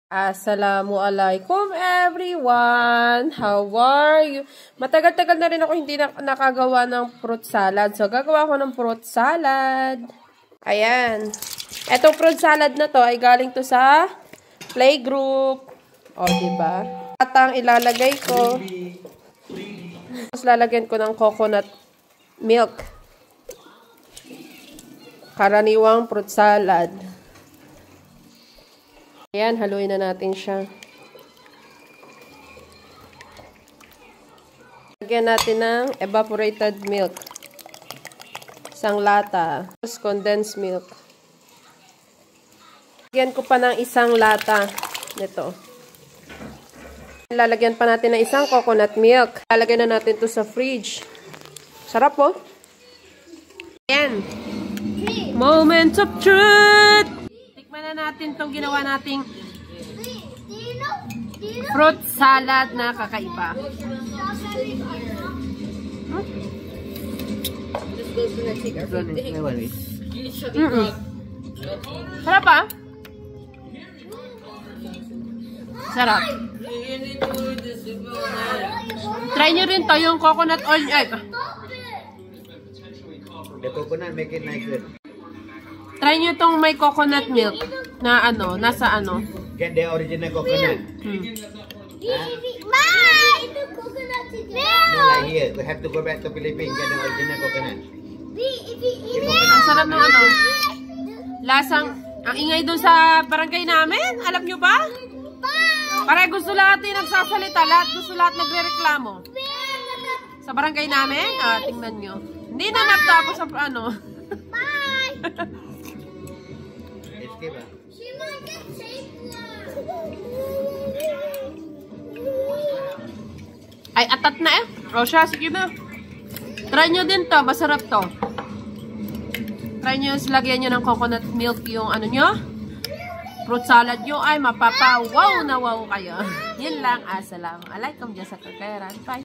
Assalamualaikum everyone! How are you? Matagal-tagal na rin ako hindi nakagawa ng fruit salad. So, gagawa ko ng fruit salad. Ayan. Etong fruit salad na to ay galing to sa playgroup. O, diba? Atang ilalagay ko. Tapos lalagyan ko ng coconut milk. Karaniwang fruit salad. Ayan, haluin na natin siya. Lagyan natin ng evaporated milk. Isang lata. Tapos condensed milk. Lagyan ko pa ng isang lata nito. Lalagyan pa natin ng isang coconut milk. Lalagyan na natin to sa fridge. Sarap po. Ayan. Moment of truth! Tikman na natin itong ginawa nating fruit salad na kakaiba. Sarap ah? Sarap. Try nyo rin to yung coconut oil. The coconut make it nicer. Try nyo itong may coconut milk na ano, nasa ano. Get the original coconut. Ma, ito coconut milk. No, like here. We have to go back to Philippines. Get the original coconut. Ang sarap ng ano. Lasang, ang ingay doon sa barangay namin. Alam nyo ba? Para gusto lahat yung nagsasalita. Gusto lahat nagre-reklamo. Sa barangay namin, tingnan nyo. Hindi na natapos sa ano. Bye. Diba? Ay, atat na eh. Rosha, sige na. Try nyo din to. Masarap to. Try nyo, lagyan nyo ng coconut milk yung ano nyo. Fruit salad nyo ay mapapa-wow na wow kayo. Yun lang. Assalamualaikum. Diyas sa kakayaran. Bye.